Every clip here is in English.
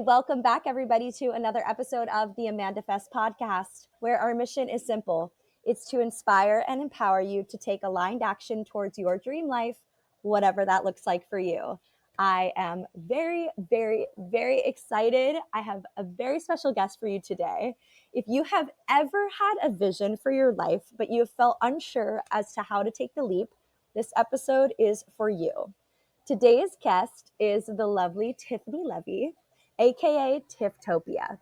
Welcome back, everybody, to another episode of the Amandafest podcast, where our mission is simple. It's to inspire and empower you to take aligned action towards your dream life, whatever that looks like for you. I am very, very, very excited. I have a very special guest for you today. If you have ever had a vision for your life, but you have felt unsure as to how to take the leap, this episode is for you. Today's guest is the lovely Tiffany Levy, aka Tifftopia.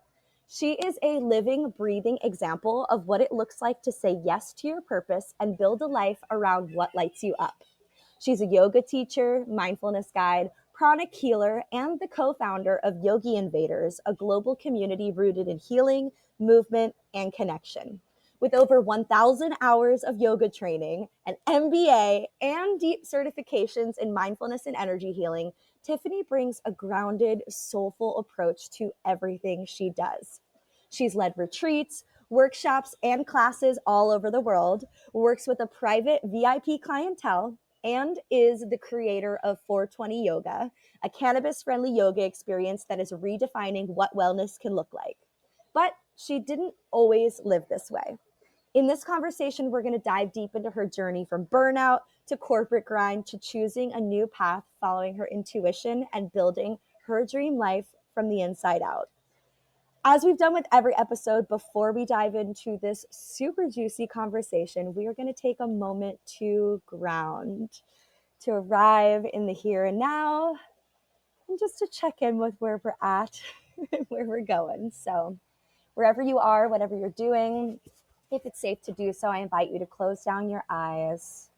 She is a living, breathing example of what it looks like to say yes to your purpose and build a life around what lights you up. She's a yoga teacher, mindfulness guide, pranic healer, and the co-founder of Yogi Invaders, a global community rooted in healing, movement, and connection. With over 1,000 hours of yoga training, an MBA, and deep certifications in mindfulness and energy healing, Tiffany brings a grounded, soulful approach to everything she does. She's led retreats, workshops, and classes all over the world, works with a private VIP clientele, and is the creator of 420 Yoga, a cannabis-friendly yoga experience that is redefining what wellness can look like. But she didn't always live this way. In this conversation, we're going to dive deep into her journey from burnout to corporate grind to choosing a new path, following her intuition and building her dream life from the inside out. As we've done with every episode, before we dive into this super juicy conversation, we are going to take a moment to ground, to arrive in the here and now, and just to check in with where we're at and where we're going. So wherever you are, whatever you're doing, if it's safe to do so, I invite you to close down your eyes.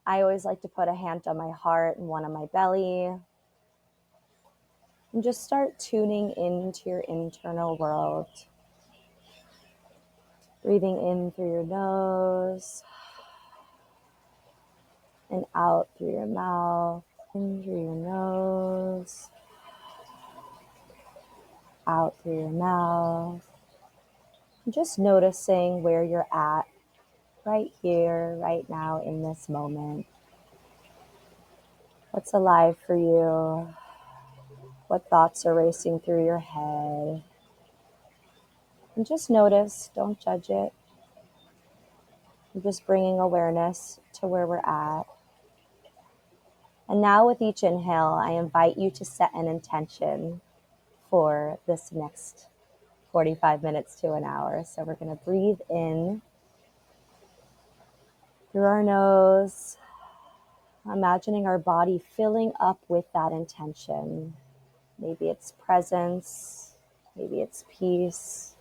I always like to put a hand on my heart and one on my belly. And just start tuning into your internal world. Breathing in through your nose and out through your mouth. In through your nose, out through your mouth. And just noticing where you're at right here, right now, in this moment. What's alive for you? What thoughts are racing through your head? And just notice, don't judge it. I'm just bringing awareness to where we're at. And now with each inhale, I invite you to set an intention for this next 45 minutes to an hour. So we're going to breathe in through our nose, imagining our body filling up with that intention. Maybe it's presence, maybe it's peace,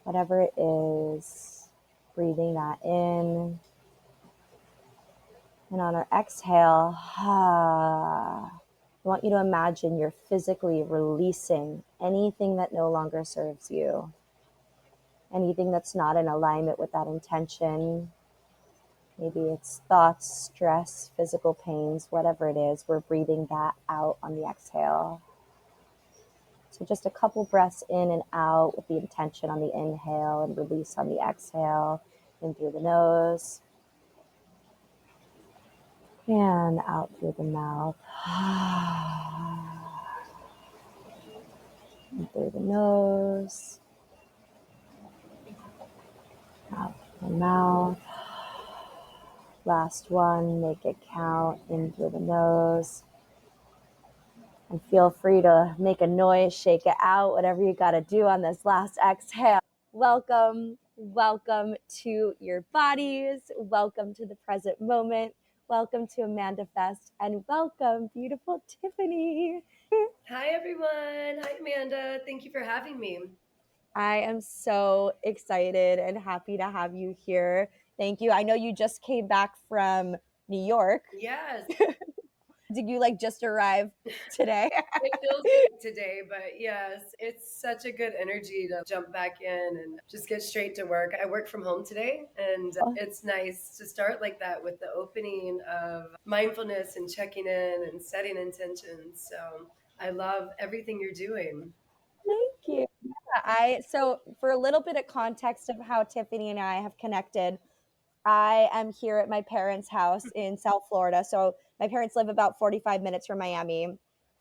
whatever it is, breathing that in. And on our exhale, I want you to imagine you're physically releasing anything that no longer serves you, anything that's not in alignment with that intention. Maybe it's thoughts, stress, physical pains, whatever it is, we're breathing that out on the exhale. So just a couple breaths in and out with the intention on the inhale and release on the exhale, in through the nose and out through the mouth. In through the nose, out through the mouth. Last one, make it count, in through the nose. And feel free to make a noise, shake it out, whatever you got to do on this last exhale. Welcome to your bodies. Welcome to the present moment. Welcome to Amandafest, and welcome, beautiful Tiffany. Hi, everyone. Hi, Amanda. Thank you for having me. I am so excited and happy to have you here. Thank you. I know you just came back from New York. Yes, Did you just arrive today? it feels like today, but yes, it's such a good energy to jump back in and just get straight to work. I work from home today, and it's nice to start like that with the opening of mindfulness and checking in and setting intentions. So I love everything you're doing. Thank you. So for a little bit of context of how Tiffany and I have connected, I am here at my parents' house in South Florida. So my parents live about 45 minutes from Miami.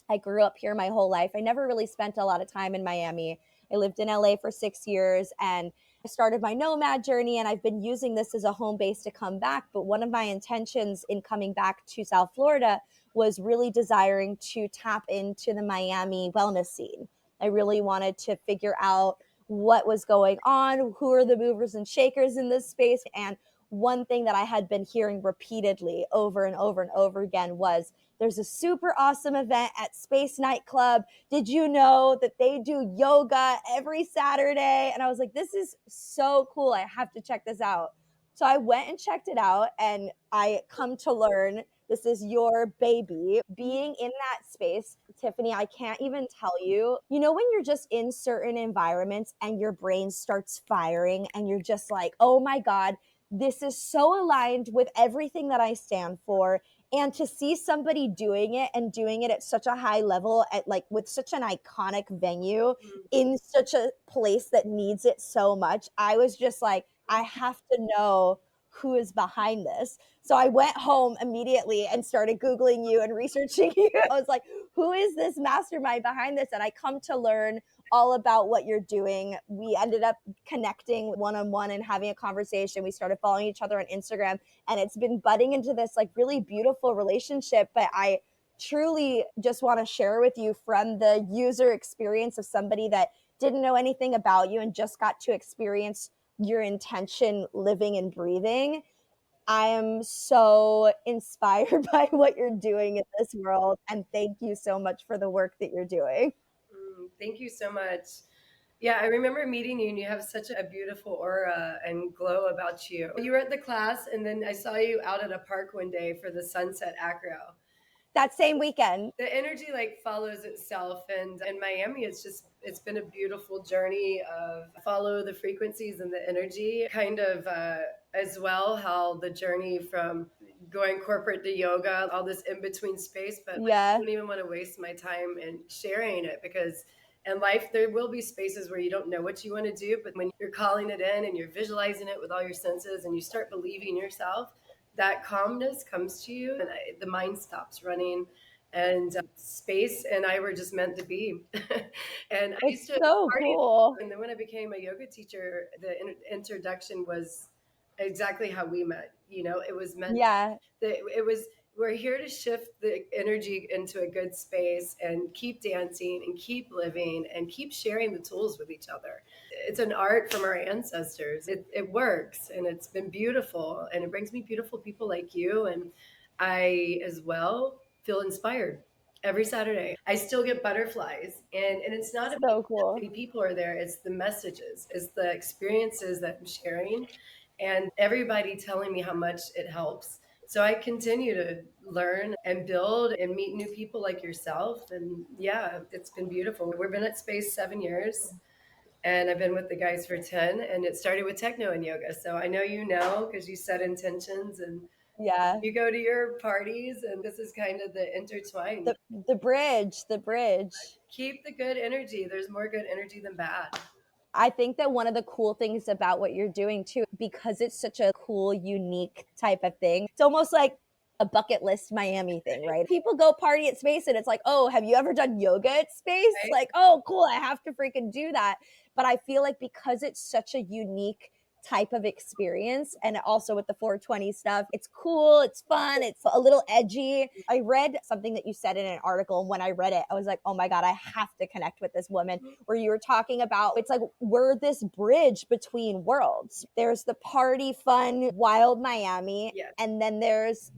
I grew up here my whole life. I never really spent a lot of time in Miami. I lived in LA for 6 years and I started my nomad journey, and I've been using this as a home base to come back. But one of my intentions in coming back to South Florida was really desiring to tap into the Miami wellness scene. I really wanted to figure out what was going on, who are the movers and shakers in this space. And one thing that I had been hearing repeatedly over and over and over again was there's a super awesome event at Space Nightclub. Did you know that they do yoga every Saturday? And I was like, this is so cool. I have to check this out. So I went and checked it out, and I come to learn this is your baby. Being in that space, Tiffany, I can't even tell you. You know, when you're just in certain environments and your brain starts firing and you're just like, oh my God, this is so aligned with everything that I stand for. And to see somebody doing it and doing it at such a high level, at like with such an iconic venue in such a place that needs it so much, I was just like, I have to know who is behind this. So I went home immediately and started Googling you and researching you. I was like, who is this mastermind behind this? And I come to learn all about what you're doing. We ended up connecting one on one and having a conversation. We started following each other on Instagram, and it's been budding into this like really beautiful relationship. But I truly just want to share with you from the user experience of somebody that didn't know anything about you and just got to experience your intention living and breathing. I am so inspired by what you're doing in this world, and thank you so much for the work that you're doing. Thank you so much. Yeah, I remember meeting you, and you have such a beautiful aura and glow about you. You were at the class, and then I saw you out at a park one day for the sunset acro. That same weekend. The energy like follows itself, and in Miami it's been a beautiful journey of follow the frequencies and the energy kind of as well, how the journey from going corporate to yoga, all this in between space, but like, I Yeah. don't even want to waste my time in sharing it, because in life there will be spaces where you don't know what you want to do, but when you're calling it in and you're visualizing it with all your senses and you start believing yourself, that calmness comes to you, and the mind stops running, and space and I were just meant to be. And I used It's to so party, cool. and then when I became a yoga teacher, the introduction was exactly how we met. It was meant Yeah. that it was, we're here to shift the energy into a good space and keep dancing and keep living and keep sharing the tools with each other. It's an art from our ancestors. It works, and it's been beautiful, and it brings me beautiful people like you. And I as well feel inspired every Saturday. I still get butterflies, and it's not about So how cool. many people are there. It's the messages, it's the experiences that I'm sharing, and everybody telling me how much it helps. So I continue to learn and build and meet new people like yourself. And yeah, it's been beautiful. We've been at Space 7 years, and I've been with the guys for 10, and it started with techno and yoga. So I know because you set intentions and Yeah. you go to your parties, and this is kind of the intertwine. The bridge. Keep the good energy. There's more good energy than bad. I think that one of the cool things about what you're doing too, because it's such a cool, unique type of thing, it's almost like a bucket list Miami thing, right? People go party at Space and it's like, oh, have you ever done yoga at Space? Right? Like, oh, cool, I have to freaking do that. But I feel like because it's such a unique type of experience, and also with the 420 stuff, it's cool, it's fun, it's a little edgy. I read something that you said in an article, and when I read it I was like, oh my God, I have to connect with this woman, where you were talking about it's like we're this bridge between worlds. There's the party fun wild Miami, Yeah. and then there's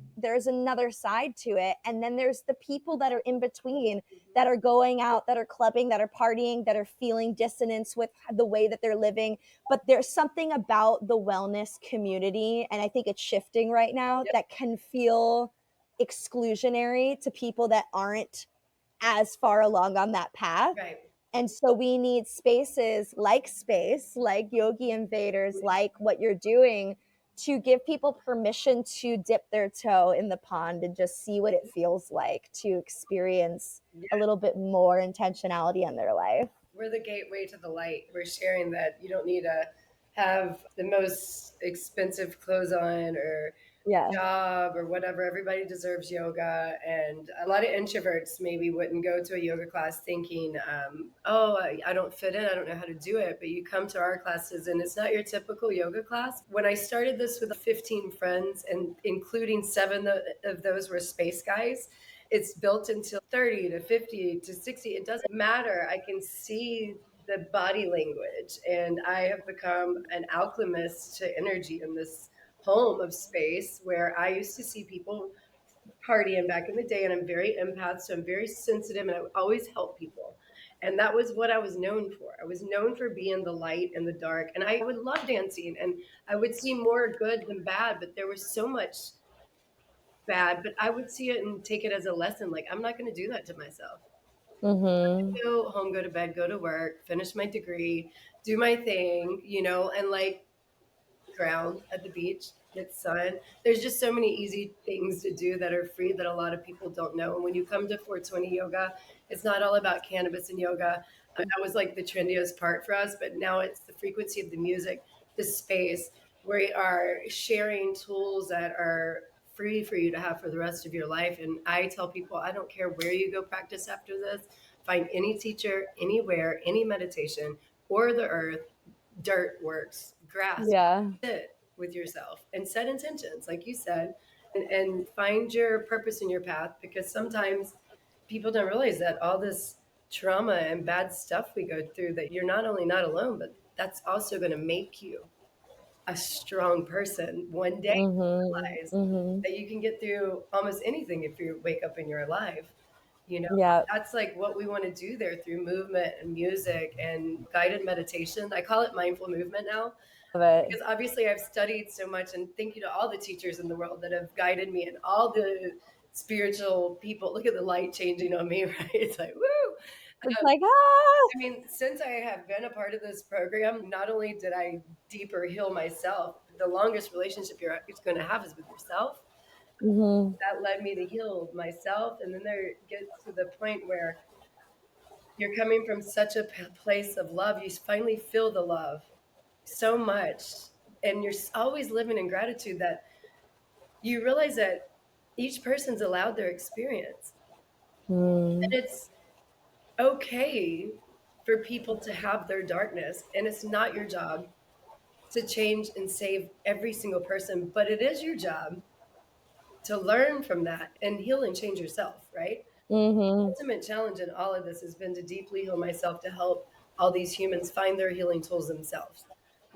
another side to it, and then there's the people that are in between, that are going out, that are clubbing, that are partying, that are feeling dissonance with the way that they're living. But there's something about the wellness community, and I think it's shifting right now, Yep. that can feel exclusionary to people that aren't as far along on that path. Right. And so we need spaces like Space, like Yogi Invaders, like what you're doing, to give people permission to dip their toe in the pond and just see what it feels like to experience a little bit more intentionality in their life. We're the gateway to the light. We're sharing that you don't need to have the most expensive clothes on, or Yeah. job or whatever. Everybody deserves yoga. And a lot of introverts maybe wouldn't go to a yoga class thinking, oh, I don't fit in. I don't know how to do it. But you come to our classes and it's not your typical yoga class. When I started this with 15 friends, and including seven of those were space guys, it's built into 30 to 50 to 60. It doesn't matter. I can see the body language, and I have become an alchemist to energy in this home of space where I used to see people partying back in the day, and I'm very empath, so I'm very sensitive, and I would always help people. And that was what I was known for. I was known for being the light and the dark, and I would love dancing, and I would see more good than bad, but there was so much bad. But I would see it and take it as a lesson. Like, I'm not going to do that to myself. Mm-hmm. Go home, go to bed, go to work, finish my degree, do my thing, and like ground at the beach, get sun. There's just so many easy things to do that are free that a lot of people don't know. And when you come to 420 yoga, it's not all about cannabis and yoga. That was like the trendiest part for us, but now it's the frequency of the music, the space. We are sharing tools that are free for you to have for the rest of your life. And I tell people, I don't care where you go practice after this, find any teacher, anywhere, any meditation, or the earth, dirt works, grass, Yeah. sit with yourself and set intentions, like you said, and find your purpose in your path, because sometimes people don't realize that all this trauma and bad stuff we go through, that you're not only not alone, but that's also going to make you a strong person one day. Mm-hmm. Realize Mm-hmm. that you can get through almost anything if you wake up and you're alive. You know, Yeah. that's like what we want to do there through movement and music and guided meditation. I call it mindful movement now, Love it. because obviously I've studied so much, and thank you to all the teachers in the world that have guided me and all the spiritual people. Look at the light changing on me, right? It's like, woo. It's like, ah. I mean, since I have been a part of this program, not only did I deeper heal myself, the longest relationship you're going to have is with yourself. Mm-hmm. That led me to heal myself. And then there gets to the point where you're coming from such a place of love. You finally feel the love so much. And you're always living in gratitude, that you realize that each person's allowed their experience. Mm. And it's okay for people to have their darkness. And it's not your job to change and save every single person, but it is your job to learn from that and heal and change yourself, right? Mm-hmm. Ultimate challenge in all of this has been to deeply heal myself, to help all these humans find their healing tools themselves.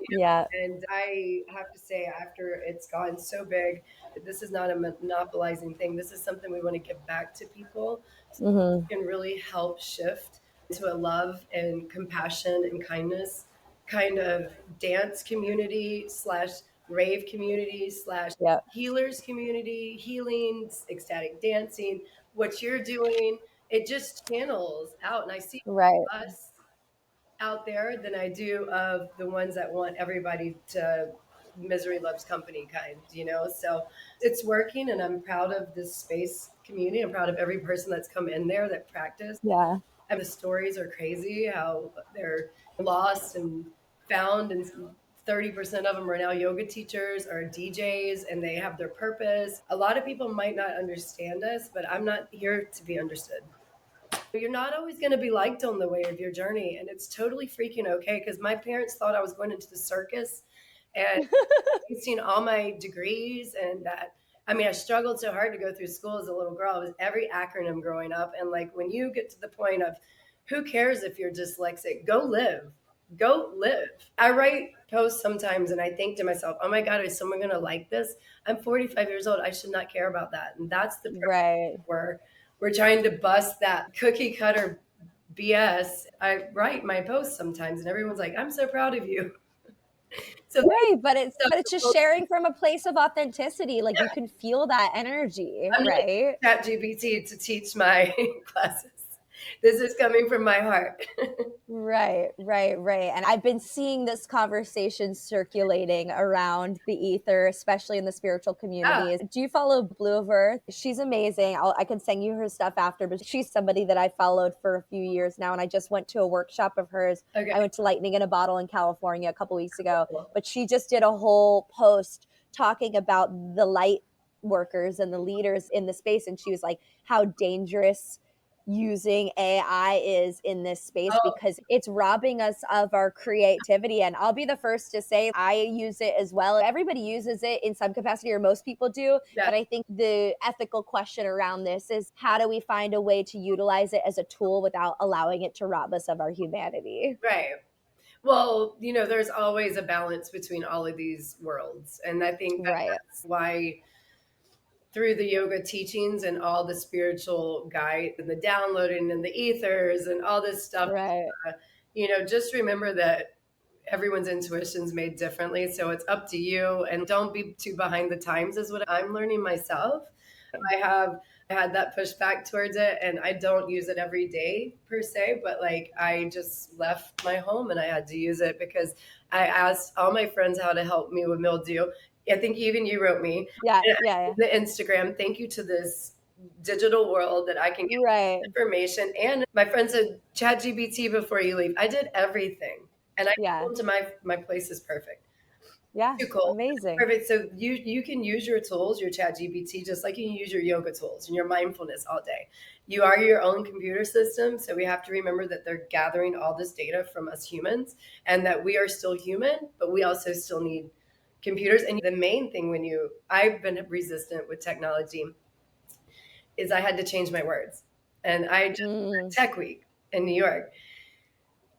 Yeah. And I have to say, after it's gone so big, this is not a monopolizing thing. This is something we want to give back to people, so Mm-hmm. it can really help shift into a love and compassion and kindness kind of dance community slash rave community slash Yeah. healers community, healing, ecstatic dancing. What you're doing, it just channels out. And I see Right. us out there than I do of the ones that want everybody to misery loves company kind. So it's working, and I'm proud of this space community. I'm proud of every person that's come in there that practiced. Yeah. And the stories are crazy, how they're lost and found, and 30% of them are now yoga teachers or DJs, and they have their purpose. A lot of people might not understand us, but I'm not here to be understood. You're not always going to be liked on the way of your journey, and it's totally freaking okay, because my parents thought I was going into the circus, and wasting all my degrees, and that, I mean, I struggled so hard to go through school as a little girl. It was every acronym growing up. And like, when you get to the point of, who cares if you're dyslexic, go live. I write posts sometimes and I think to myself, oh my God, is someone going to like this? I'm 45 years old. I should not care about that. And that's the Right. where we're trying to bust that cookie cutter BS. I write my posts sometimes and everyone's like, I'm so proud of you. So Right. But it's just they, sharing from a place of authenticity. Like you can feel that energy, I'm not right? ChatGPT to teach my classes. This is coming from my heart. Right, right, right. And I've been seeing this conversation circulating around the ether, especially in the spiritual Ah, communities. Do you follow Blue of Earth? She's amazing. I can send you her stuff after, but she's somebody that I followed for a few years now. And I just went to a workshop of hers. okay. I went to Lightning in a Bottle in California a couple weeks ago, Cool. but she just did a whole post talking about the light workers and the leaders in the space, and she was like, how dangerous using AI is in this space Oh, because it's robbing us of our creativity. And I'll be the first to say I use it as well. Everybody uses it in some capacity, or most people do. yeah. But I think the ethical question around this is, how do we find a way to utilize it as a tool without allowing it to rob us of our humanity? Right. Well, there's always a balance between all of these worlds. And I think Right. that's why through the yoga teachings and all the spiritual guide and the downloading and the ethers and all this stuff, Right. just remember that everyone's intuition's made differently. So it's up to you, and don't be too behind the times is what I'm learning myself. I have had that pushback towards it, and I don't use it every day per se, but like I just left my home and I had to use it because I asked all my friends how to help me with mildew. I think even you wrote me Yeah. Yeah. the Instagram, thank you to this digital world that I can get Right. information. And my friend said, Chat GBT before you leave. I did everything. And I Yeah. told him my place is perfect. Yeah. Too cool. Amazing. Perfect. So you can use your tools, your Chat GPT, just like you can use your yoga tools and your mindfulness all day. You are your own computer system. So we have to remember that they're gathering all this data from us humans, and that we are still human, but we also still need computers. And the main thing I've been resistant with technology is I had to change my words. And I just Tech Week in New York.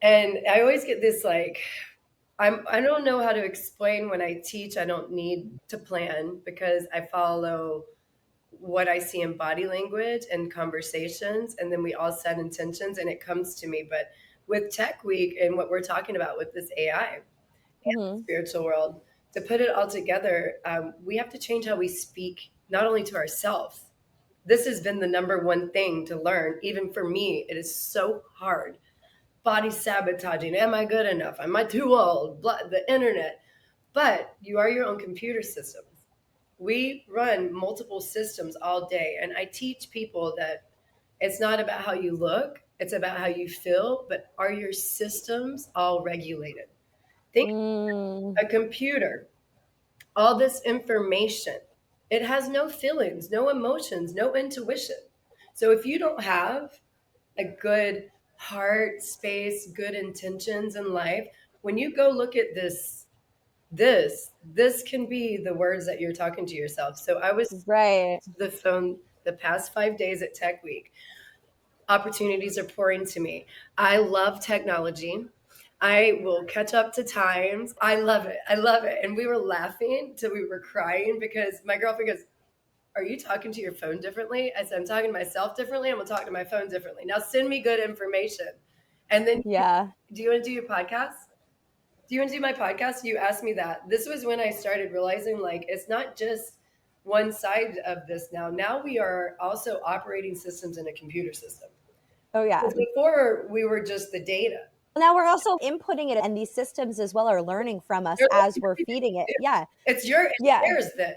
And I always get this like, I don't know how to explain when I teach. I don't need to plan because I follow what I see in body language and conversations. And then we all set intentions and it comes to me. But with Tech Week and what we're talking about with this AI and the spiritual world, to put it all together, we have to change how we speak, not only to ourselves. This has been the number one thing to learn. Even for me, it is so hard. Body sabotaging. Am I good enough? Am I too old? The internet. But you are your own computer system. We run multiple systems all day. And I teach people that it's not about how you look, it's about how you feel. But are your systems all regulated? Think a computer, all this information, it has no feelings, no emotions, no intuition. So if you don't have a good heart space, good intentions in life, when you go look at this can be the words that you're talking to yourself. So I was Right. the phone the past 5 days at Tech Week. Opportunities are pouring to me. I love technology. I will catch up to times. I love it. I love it. And we were laughing till we were crying because my girlfriend goes, are you talking to your phone differently? I said, I'm talking to myself differently. I'm going to talk to my phone differently. Now send me good information. And then, Yeah. do you want to do your podcast? Do you want to do my podcast? You asked me that. This was when I started realizing like it's not just one side of this now. Now we are also operating systems in a computer system. Oh, yeah. Before we were just the data. Now we're also inputting it, and these systems as well are learning from us as we're feeding it. Yeah. It's Yeah. theirs then.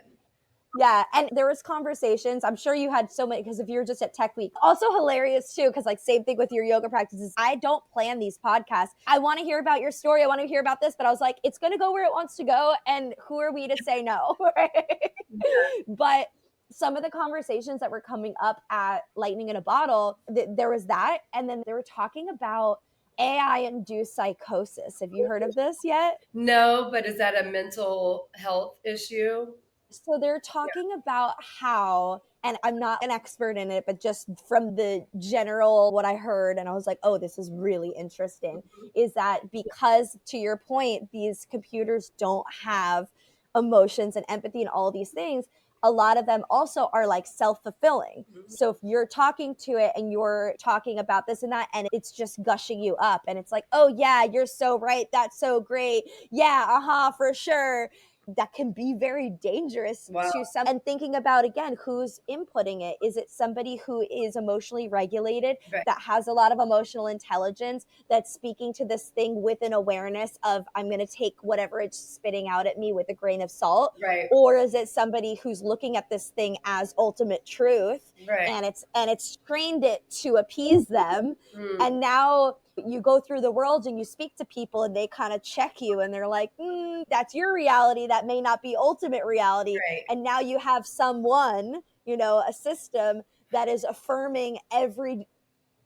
Yeah. And there was conversations. I'm sure you had so many, because if you're just at Tech Week, also hilarious too, because like same thing with your yoga practices. I don't plan these podcasts. I want to hear about your story. I want to hear about this, but I was like, it's going to go where it wants to go. And who are we to say no? Right? But some of the conversations that were coming up at Lightning in a Bottle, there was that. And then they were talking about AI-induced psychosis. Have you heard of this yet? No, but is that a mental health issue? So they're talking about how, and I'm not an expert in it, but just from the general what I heard, and I was like, oh, this is really interesting, is that because, to your point, these computers don't have emotions and empathy and all these things, a lot of them also are like self-fulfilling. So if you're talking to it and you're talking about this and that, and it's just gushing you up, and it's like, oh yeah, you're so right, that's so great, yeah, for sure, that can be very dangerous to some. And thinking about, again, who's inputting it. Is it somebody who is emotionally regulated, that has a lot of emotional intelligence, that's speaking to this thing with an awareness of, I'm going to take whatever it's spitting out at me with a grain of salt? Right. Or is it somebody who's looking at this thing as ultimate truth, Right. and it's trained it to appease them, and now You go through the world and you speak to people and they kind of check you and they're like, that's your reality. That may not be ultimate reality. Right. And now you have someone, a system that is affirming every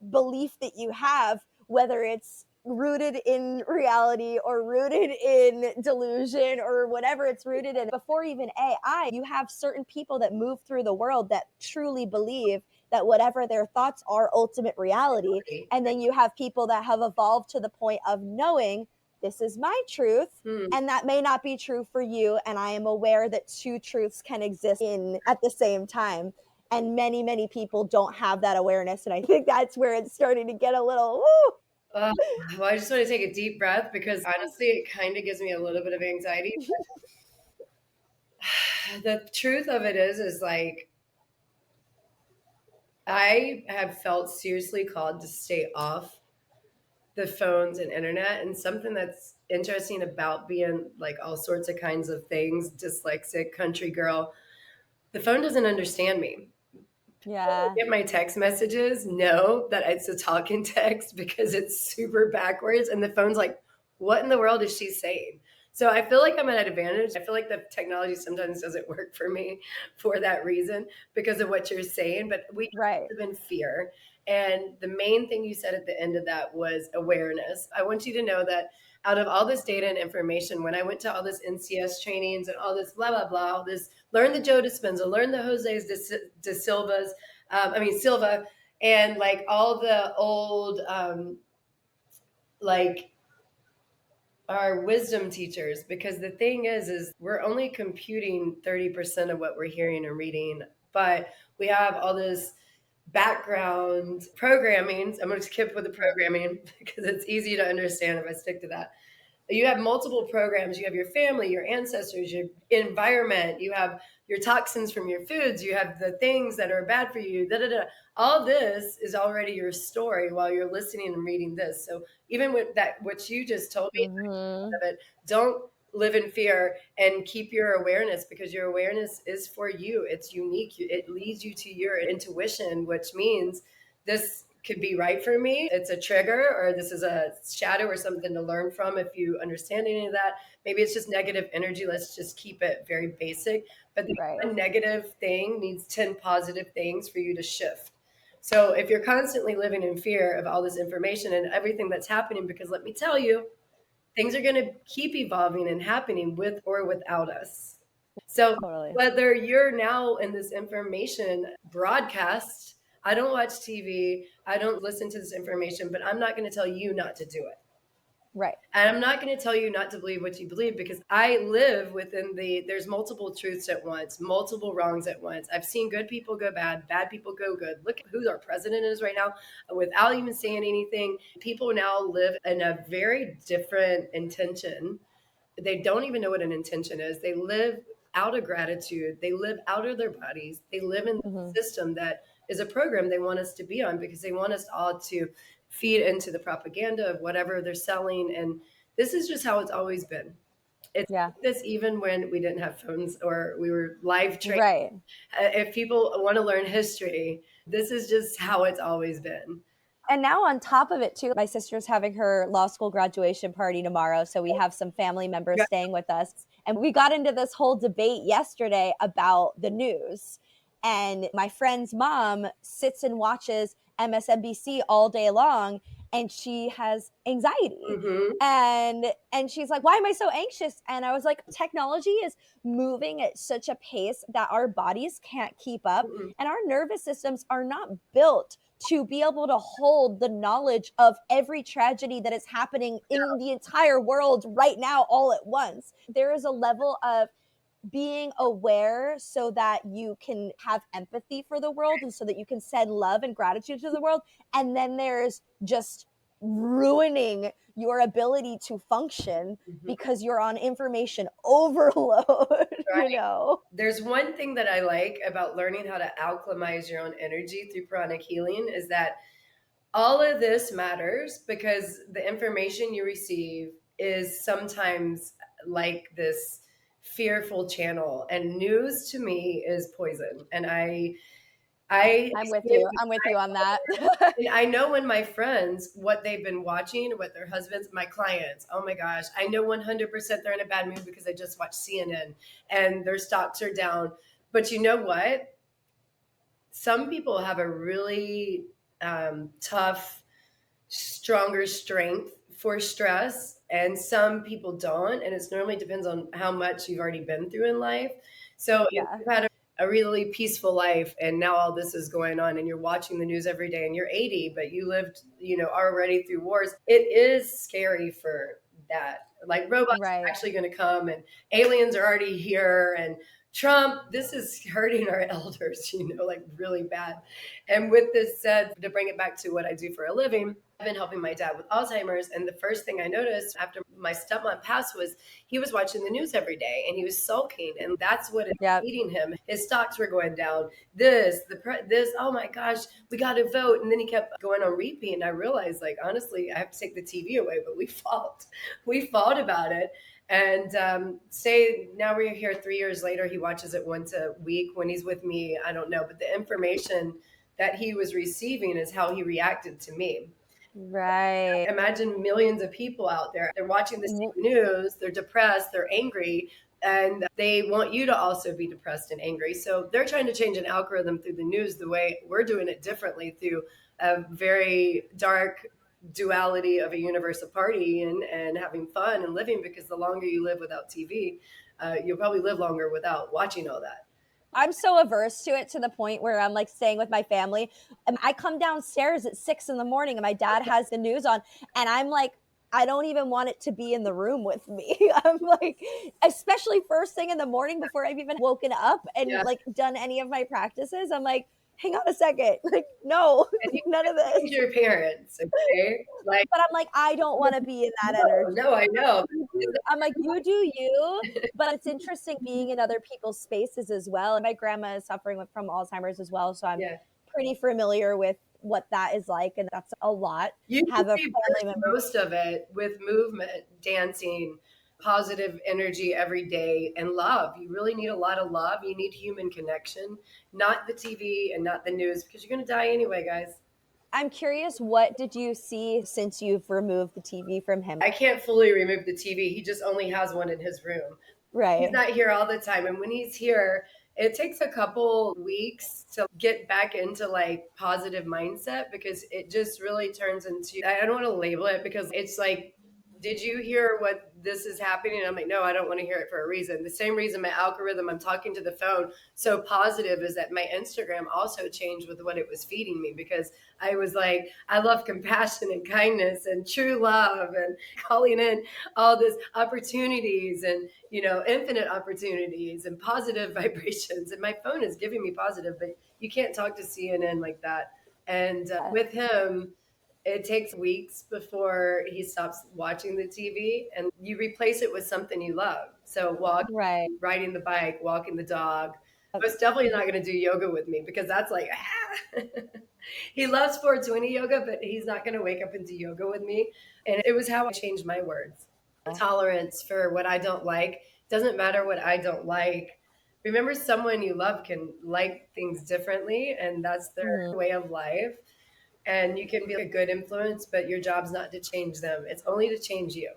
belief that you have, whether it's rooted in reality or rooted in delusion or whatever it's rooted in. Before even AI, you have certain people that move through the world that truly believe that whatever their thoughts are ultimate reality. And then you have people that have evolved to the point of knowing this is my truth, and that may not be true for you. And I am aware that two truths can exist at the same time. And many, many people don't have that awareness. And I think that's where it's starting to get a little, woo. Well, I just want to take a deep breath because honestly, it kind of gives me a little bit of anxiety. The truth of it is like, I have felt seriously called to stay off the phones and internet. And something that's interesting about being like all sorts of kinds of things, dyslexic, country girl, the phone doesn't understand me. Yeah. Get my text messages, know that it's a talking text because it's super backwards. And the phone's like, what in the world is she saying? So I feel like I'm at an advantage. I feel like the technology sometimes doesn't work for me for that reason because of what you're saying. But we live in fear. And the main thing you said at the end of that was awareness. I want you to know that out of all this data and information, when I went to all this NCS trainings and all this blah, blah, blah, all this, learn the Joe Dispenza, learn the Jose's de Silva's, Silva, and like all the old, like our wisdom teachers, because the thing is we're only computing 30% of what we're hearing and reading, but we have all this background programming. I'm going to skip with the programming because it's easy to understand if I stick to that. You have multiple programs. You have your family, your ancestors, your environment. You have your toxins from your foods. You have the things that are bad for you. Da, da, da. All this is already your story while you're listening and reading this. So even with that, what you just told me, of it, don't live in fear and keep your awareness, because your awareness is for you. It's unique. It leads you to your intuition, which means this could be right for me. It's a trigger, or this is a shadow or something to learn from. If you understand any of that, maybe it's just negative energy. Let's just keep it very basic. But the one negative thing needs 10 positive things for you to shift. So if you're constantly living in fear of all this information and everything that's happening, because let me tell you, things are going to keep evolving and happening with or without us. So whether you're now in this information broadcast, I don't watch TV, I don't listen to this information, but I'm not going to tell you not to do it. Right. And I'm not going to tell you not to believe what you believe, because I live within there's multiple truths at once, multiple wrongs at once. I've seen good people go bad people go good. Look at who our president is right now without even saying anything. People now live in a very different intention. They don't even know what an intention is. They live out of gratitude. They live out of their bodies. They live in the system that is a program they want us to be on, because they want us all to feed into the propaganda of whatever they're selling. And this is just how it's always been. It's like this even when we didn't have phones or we were live trained. Right. If people want to learn history, this is just how it's always been. And now on top of it too, my sister's having her law school graduation party tomorrow. So we have some family members staying with us. And we got into this whole debate yesterday about the news. And my friend's mom sits and watches MSNBC all day long, and she has anxiety. And she's like, why am I so anxious? And I was like, technology is moving at such a pace that our bodies can't keep up, and our nervous systems are not built to be able to hold the knowledge of every tragedy that is happening in the entire world right now all at once. There is a level of being aware so that you can have empathy for the world and so that you can send love and gratitude to the world. And then there's just ruining your ability to function because you're on information overload. There's one thing that I like about learning how to alchemize your own energy through pranic healing, is that all of this matters because the information you receive is sometimes like this fearful channel, and news to me is poison. And I'm with you. I'm with you on that. I know when my friends, what they've been watching, what their husbands, my clients, oh my gosh, I know 100% they're in a bad mood because I just watched CNN and their stocks are down. But you know what? Some people have a really tough, stronger strength for stress, and some people don't. And it's normally depends on how much you've already been through in life. So if Yeah. you've had a really peaceful life and now all this is going on and you're watching the news every day and you're 80 but you lived already through wars, it is scary for that, like robots are Right. actually going to come and aliens are already here and Trump, this is hurting our elders, like really bad. And with this said, to bring it back to what I do for a living, I've been helping my dad with Alzheimer's. And the first thing I noticed after my stepmom passed was he was watching the news every day and he was sulking. And that's what is Yep. eating him. His stocks were going down. Oh my gosh, we got to vote. And then he kept going on repeat. And I realized, like, honestly, I have to take the TV away, but we fought. We fought about it. And say now we're here 3 years later, he watches it once a week when he's with me. I don't know. But the information that he was receiving is how he reacted to me. Right. Imagine millions of people out there. They're watching the same news. They're depressed. They're angry. And they want you to also be depressed and angry. So they're trying to change an algorithm through the news the way we're doing it differently through a very dark duality of a universal party and having fun and living, because the longer you live without TV, you'll probably live longer without watching all that. I'm so averse to it to the point where I'm like staying with my family. And I come downstairs at 6 a.m. and my dad has the news on. And I'm like, I don't even want it to be in the room with me. I'm like, especially first thing in the morning before I've even woken up and Yeah. like done any of my practices. I'm like, hang on a second. Like, no, none of this. Your parents, okay? Like, But I'm like, I don't want to be in that energy. no, I know. I'm like, you do you. But it's interesting being in other people's spaces as well. And my grandma is suffering from Alzheimer's as well. So I'm pretty familiar with what that is like. And that's a lot. You Have a can family member. most of it with movement, dancing, positive energy every day, and love. You really need a lot of love. You need human connection, not the TV and not the news, because you're going to die anyway, guys. I'm curious, what did you see since you've removed the TV from him? I can't fully remove the TV. He just only has one in his room. Right. He's not here all the time. And when he's here, it takes a couple weeks to get back into like positive mindset, because it just really turns into, I don't want to label it because it's like, did you hear what this is happening? And I'm like, no, I don't want to hear it for a reason. The same reason my algorithm, I'm talking to the phone so positive, is that my Instagram also changed with what it was feeding me, because I was like, I love compassion and kindness and true love and calling in all this opportunities and, infinite opportunities and positive vibrations. And my phone is giving me positive, but you can't talk to CNN like that. And with him, it takes weeks before he stops watching the TV, and you replace it with something you love. So Right. riding the bike, walking the dog. Most definitely not going to do yoga with me, because that's like, he loves 420 yoga, but he's not going to wake up and do yoga with me. And it was how I changed my words. Tolerance for what I don't like. Doesn't matter what I don't like. Remember, someone you love can like things differently, and that's their way of life. And you can be a good influence, but your job's not to change them. It's only to change you.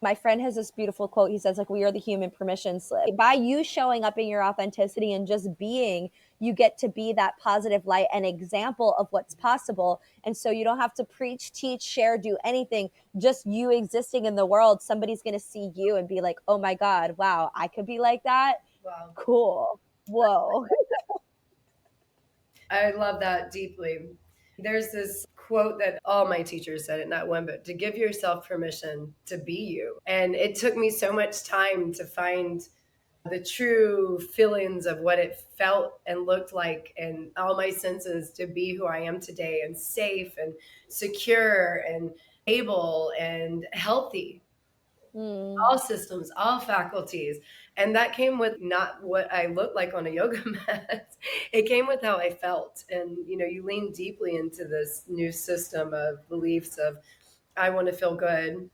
My friend has this beautiful quote. He says, like, we are the human permission slip. By you showing up in your authenticity and just being, you get to be that positive light and example of what's possible. And so you don't have to preach, teach, share, do anything. Just you existing in the world. Somebody's going to see you and be like, oh my God, wow, I could be like that. Wow. Cool. Whoa. I love that deeply. There's this quote that all my teachers said it, not one, but to give yourself permission to be you. And it took me so much time to find the true feelings of what it felt and looked like, and all my senses to be who I am today, and safe and secure and able and healthy. All systems, all faculties. And that came with not what I looked like on a yoga mat. It came with how I felt. And, you lean deeply into this new system of beliefs of, I want to feel good.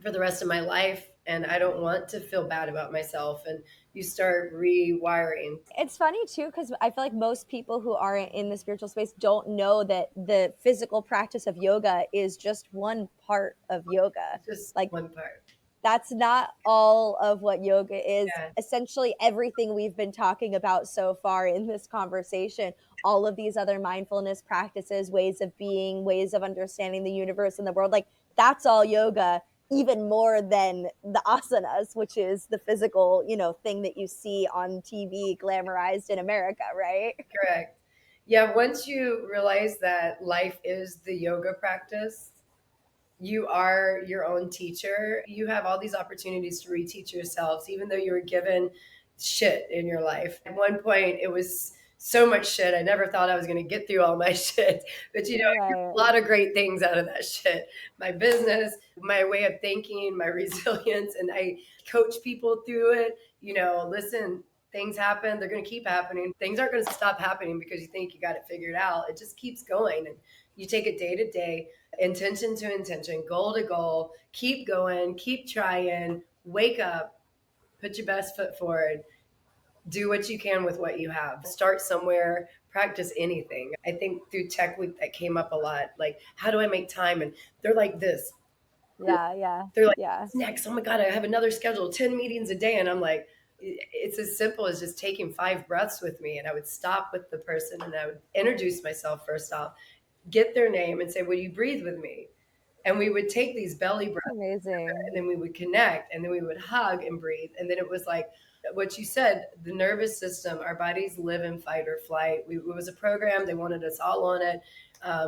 for the rest of my life. And I don't want to feel bad about myself. And you start rewiring. It's funny too, because I feel like most people who are in the spiritual space don't know that the physical practice of yoga is just one part of yoga. Just Like, one part. that's not all of what yoga is. Yeah, Essentially, everything we've been talking about so far in this conversation, all of these other mindfulness practices, ways of being, ways of understanding the universe and the world, like that's all yoga, even more than the asanas, which is the physical, thing that you see on TV glamorized in America, right? correct. Yeah, once you realize that life is the yoga practice, you are your own teacher. You have all these opportunities to reteach yourselves, even though you were given shit in your life. At one point, it was so much shit. I never thought I was going to get through all my shit. But, I get Right. a lot of great things out of that shit. My business, my way of thinking, my resilience, and I coach people through it. Listen, things happen. They're going to keep happening. Things aren't going to stop happening because you think you got it figured out. It just keeps going. And you take it day to day, intention to intention, goal to goal, keep going, keep trying, wake up, put your best foot forward, do what you can with what you have. Start somewhere, practice anything. I think through Tech Week that came up a lot. Like, how do I make time? And they're like this. Yeah, yeah, They're like, yeah. what's next? Oh my God, I have another schedule, 10 meetings a day. And I'm like, it's as simple as just taking 5 breaths with me. And I would stop with the person and I would introduce myself first off, get their name and say, will you breathe with me? And we would take these belly breaths Amazing. and then we would connect and then we would hug and breathe. And then it was like what you said, the nervous system, our bodies live in fight or flight. It was a program, they wanted us all on it.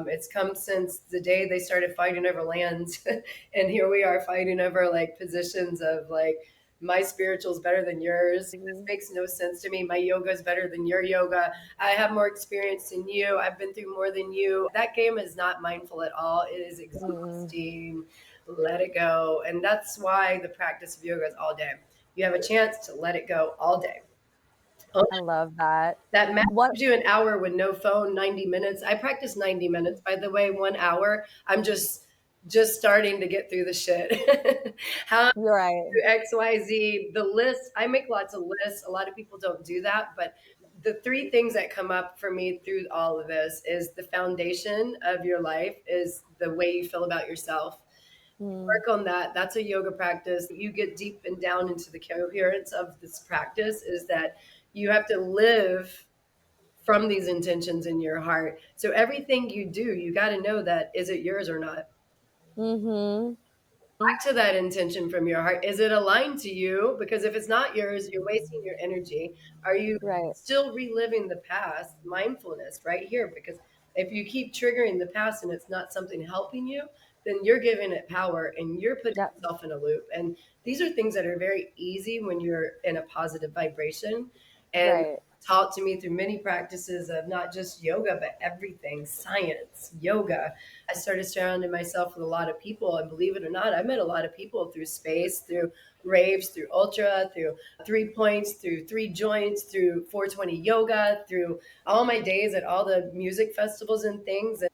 It's come since the day they started fighting over lands. And here we are fighting over like positions of like, my spiritual is better than yours. This makes no sense to me. My yoga is better than your yoga. I have more experience than you. I've been through more than you. That game is not mindful at all. It is exhausting. Let it go. And that's why the practice of yoga is all day. You have a chance to let it go all day. I love that. That max What gives you an hour with no phone, 90 minutes. I practice 90 minutes, by the way, 1 hour. I'm just starting to get through the shit. How You're right. XYZ, the list. I make lots of lists. A lot of people don't do that, but the 3 things that come up for me through all of this is the foundation of your life is the way you feel about yourself. Mm. Work on that. That's a yoga practice. You get deep and down into the coherence of this practice is that you have to live from these intentions in your heart. So everything you do, you got to know that is it yours or not? Mhm. Back to that intention from your heart. Is it aligned to you? Because if it's not yours, you're wasting your energy. Are you Right. still reliving the past? Mindfulness right here. Because if you keep triggering the past and it's not something helping you, then you're giving it power and you're putting Yep. yourself in a loop. And these are things that are very easy when you're in a positive vibration. And Right. taught to me through many practices of not just yoga, but everything, science, yoga. I started surrounding myself with a lot of people. And believe it or not, I met a lot of people through space, through raves, through ultra, through 3 points, through 3 joints, through 420 yoga, through all my days at all the music festivals and things. And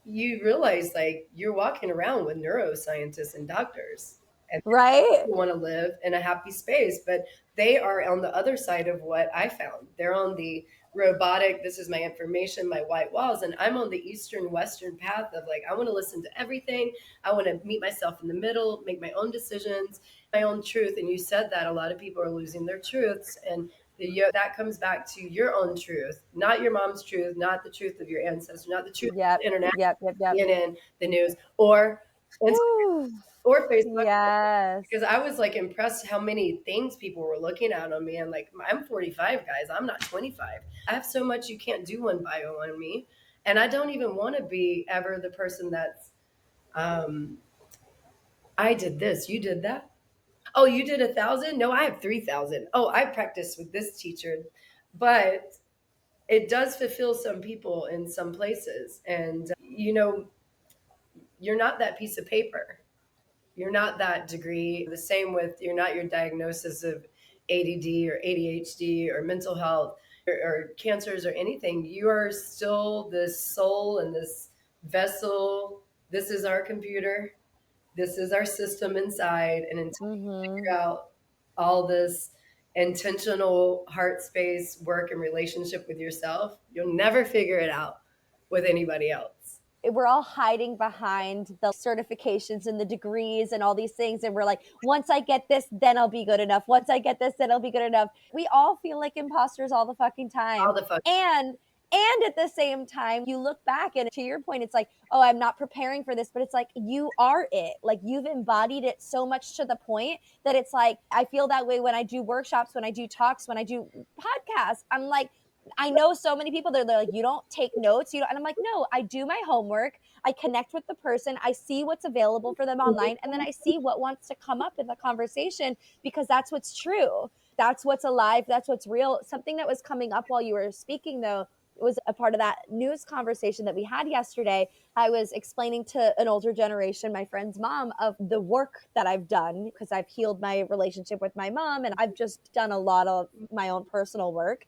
you realize like you're walking around with neuroscientists and doctors. And Right? want to live in a happy space, but they are on the other side of what I found. They're on the robotic, this is my information, my white walls, and I'm on the eastern western path of like I want to listen to everything. I want to meet myself in the middle, make my own decisions, my own truth. And you said that a lot of people are losing their truths, and that comes back to your own truth, not your mom's truth, not the truth of your ancestors, not the truth of Yep. the internet, Yep. Yep. Yep. CNN, the news, or Whew. or Facebook, Yes. because I was like impressed how many things people were looking at on me. And like, I'm 45, guys. I'm not 25. I have so much you can't do one bio on me. And I don't even want to be ever the person that's, um, I did this, you did that. Oh, you did 1,000? No, I have 3,000. Oh, I practiced with this teacher. But it does fulfill some people in some places. And, you're not that piece of paper. You're not that degree. The same with you're not your diagnosis of ADD or ADHD or mental health or cancers or anything. You are still this soul and this vessel. This is our computer. this is our system inside. And until you Mm-hmm. figure out all this intentional heart space work and relationship with yourself, you'll never figure it out with anybody else. We're all hiding behind the certifications and the degrees and all these things. And we're like, once I get this, then I'll be good enough. Once I get this, then I'll be good enough. We all feel like imposters all the fucking time. All the fun. And at the same time, you look back and to your point, it's like, oh, I'm not preparing for this, but it's like, you are it. Like you've embodied it so much to the point that it's like, I feel that way when I do workshops, when I do talks, when I do podcasts. I'm like, I know so many people, they're like, you don't take notes. You don't. And I'm like, no, I do my homework. I connect with the person. I see what's available for them online. And then I see what wants to come up in the conversation because that's what's true. That's what's alive. That's what's real. Something that was coming up while you were speaking, though, was a part of that news conversation that we had yesterday. I was explaining to an older generation, my friend's mom, of the work that I've done because I've healed my relationship with my mom and I've just done a lot of my own personal work.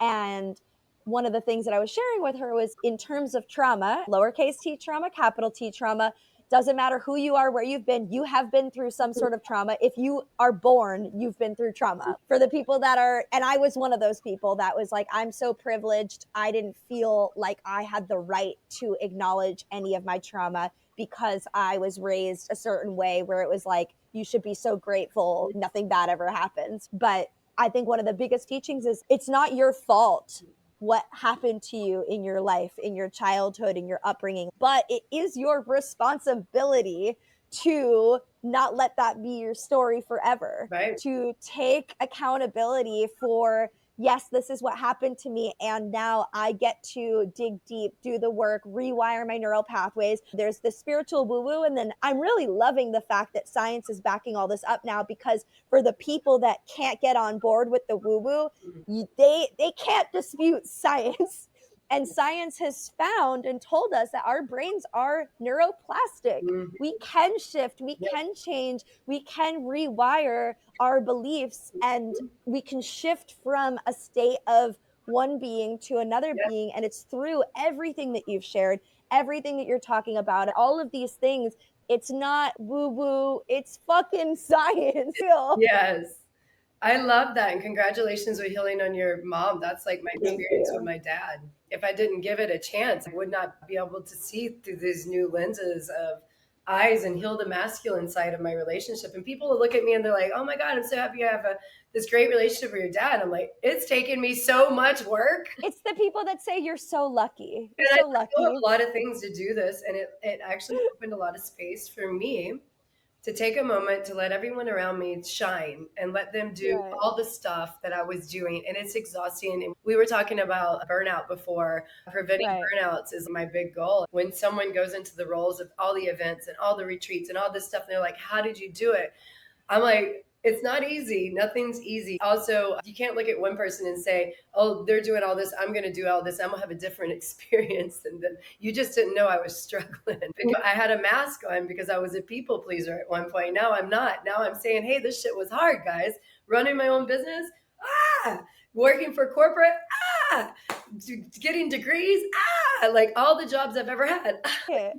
And one of the things that I was sharing with her was in terms of trauma, lowercase t trauma, capital T trauma, doesn't matter who you are, where you've been, you have been through some sort of trauma. If you are born, you've been through trauma. For the people that are, and I was one of those people that was like, I'm so privileged. I didn't feel like I had the right to acknowledge any of my trauma because I was raised a certain way where it was like, you should be so grateful, nothing bad ever happens. But I think one of the biggest teachings is it's not your fault what happened to you in your life, in your childhood, in your upbringing, but it is your responsibility to not let that be your story forever, Right. to take accountability for, yes, this is what happened to me. And now I get to dig deep, do the work, rewire my neural pathways. There's the spiritual woo woo. And then I'm really loving the fact that science is backing all this up now because for the people that can't get on board with the woo woo, they can't dispute science. And science has found and told us that our brains are neuroplastic. Mm-hmm. We can shift, we can change, we can rewire our beliefs, and we can shift from a state of one being to another Yeah. being. And it's through everything that you've shared, everything that you're talking about, all of these things. It's not woo woo, it's fucking science. Yes. I love that. And congratulations with healing on your mom. That's like my Thank experience with you. my dad. If I didn't give it a chance, I would not be able to see through these new lenses of eyes and heal the masculine side of my relationship. And people will look at me and they're like, oh my God, I'm so happy I have this great relationship with your dad. I'm like, it's taken me so much work. It's the people that say you're so lucky. You're And I so still have lucky. a lot of things to do this. And it actually opened a lot of space for me to take a moment to let everyone around me shine and let them do Right. all the stuff that I was doing. And it's exhausting. And we were talking about burnout before. Preventing Right. burnouts is my big goal. When someone goes into the roles of all the events and all the retreats and all this stuff, and they're like, how did you do it? I'm like, it's not easy. Nothing's easy. Also, you can't look at one person and say, oh, they're doing all this. I'm going to do all this. I'm going to have a different experience than them. You just didn't know I was struggling. I had a mask on because I was a people pleaser at one point. Now I'm not. Now I'm saying, hey, this shit was hard, guys. Running my own business. Working for corporate. Getting degrees. Like all the jobs I've ever had.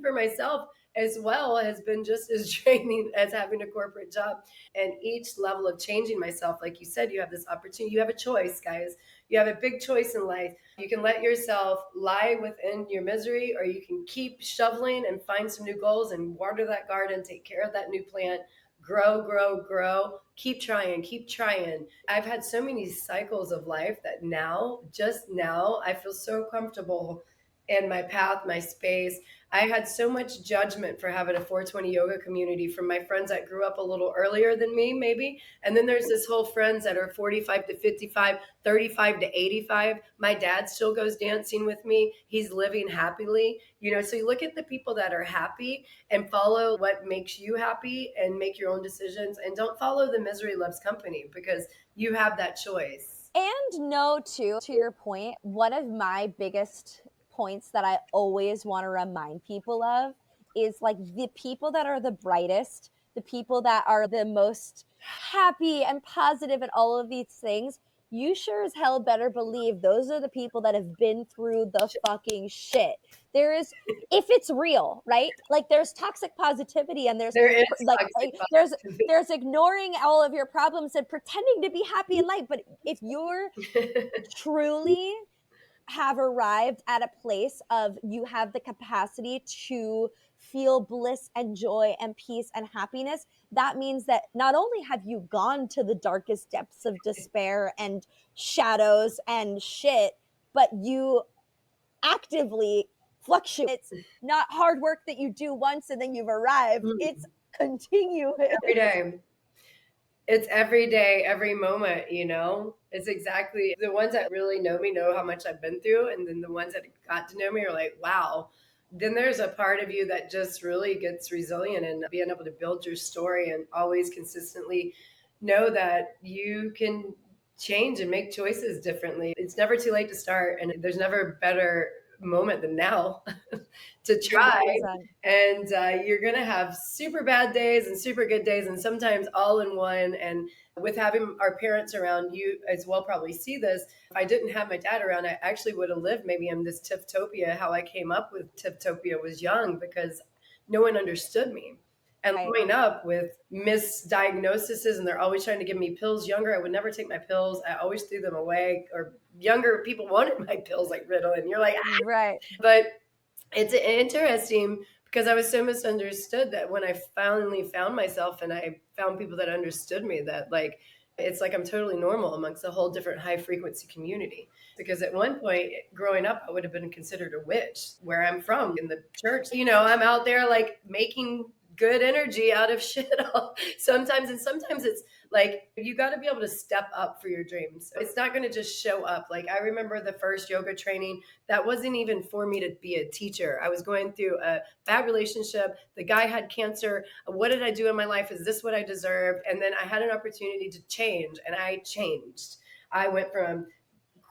For myself as well has been just as draining as having a corporate job. And each level of changing myself, like you said, you have this opportunity. You have a choice, guys. You have a big choice in life. You can let yourself lie within your misery, or you can keep shoveling and find some new goals and water that garden, take care of that new plant, grow, grow, grow. Keep trying, keep trying. I've had so many cycles of life that now, just now, I feel so comfortable in my path, my space. I had so much judgment for having a 420 yoga community from my friends that grew up a little earlier than me, maybe. And then there's this whole friends that are 45 to 55, 35 to 85. My dad still goes dancing with me. He's living happily. So you look at the people that are happy and follow what makes you happy and make your own decisions, and don't follow the misery loves company, because you have that choice. And no, too, to your point, one of my biggest points that I always want to remind people of is like the people that are the brightest, the people that are the most happy and positive and all of these things. You sure as hell better believe those are the people that have been through the fucking shit. there is, if it's real, right? Like there's toxic positivity and There is like toxic there's positivity. there's ignoring all of your problems and pretending to be happy in life. But if you're truly have arrived at a place of you have the capacity to feel bliss and joy and peace and happiness, that means that not only have you gone to the darkest depths of despair and shadows and shit, but you actively fluctuate. It's not hard work that you do once and then you've arrived. It's continuous. Every day. It's every day, every moment, you know? It's exactly the ones that really know me know how much I've been through. And then the ones that got to know me are like, wow. Then there's a part of you that just really gets resilient and being able to build your story and always consistently know that you can change and make choices differently. It's never too late to start, and there's never a better moment than now to try. 100%. And you're going to have super bad days and super good days, and sometimes all in one. And with having our parents around, you as well probably see this. If I didn't have my dad around, I actually would have lived maybe in this Tifftopia. How I came up with Tifftopia was young because no one understood me. And Right. growing up with misdiagnoses, and they're always trying to give me pills. Younger, I would never take my pills. I always threw them away. Or younger people wanted my pills like Ritalin. You're like, ah. Right. But it's interesting because I was so misunderstood that when I finally found myself and I found people that understood me, that like it's like I'm totally normal amongst a whole different high frequency community. Because at one point growing up, I would have been considered a witch where I'm from in the church. You know, I'm out there like making good energy out of shit sometimes. And sometimes it's like, you got to be able to step up for your dreams. It's not going to just show up. Like I remember the first yoga training that wasn't even for me to be a teacher. I was going through a bad relationship. The guy had cancer. What did I do in my life? Is this what I deserved? And then I had an opportunity to change, and I changed. I went from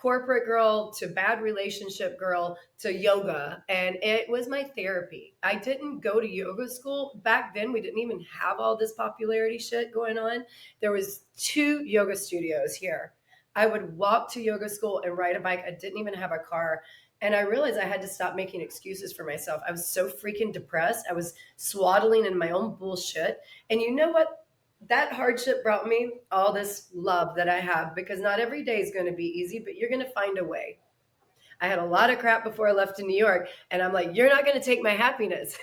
corporate girl to bad relationship girl to yoga, and it was my therapy. I didn't go to yoga school back then. We didn't even have all this popularity shit going on. There was 2 yoga studios here. I would walk to yoga school and ride a bike. I didn't even have a car. And I realized I had to stop making excuses for myself. I was so freaking depressed. I was swaddling in my own bullshit. And you know what? That hardship brought me all this love that I have, because not every day is going to be easy, but you're going to find a way. I had a lot of crap before I left to New York, and I'm like, you're not going to take my happiness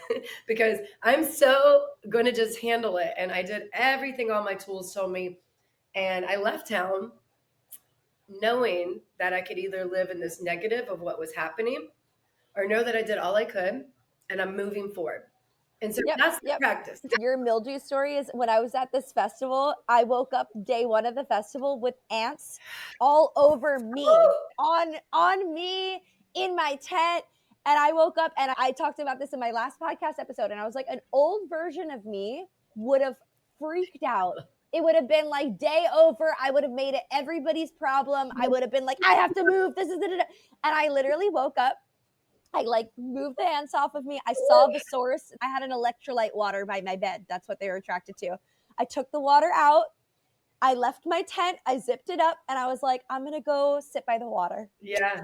because I'm so going to just handle it. And I did everything all my tools told me. And I left town knowing that I could either live in this negative of what was happening or know that I did all I could and I'm moving forward. And so that's the practice. Your mildew story is when I was at this festival, I woke up day one of the festival with ants all over me, on me, in my tent. And I woke up, and I talked about this in my last podcast episode, and I was like, an old version of me would have freaked out. It would have been like day over. I would have made it everybody's problem. I would have been like, I have to move. This is it. And I literally woke up. I like moved the ants off of me. I saw the source. I had an electrolyte water by my bed. That's what they were attracted to. I took the water out. I left my tent. I zipped it up, and I was like, I'm going to go sit by the water. Yeah.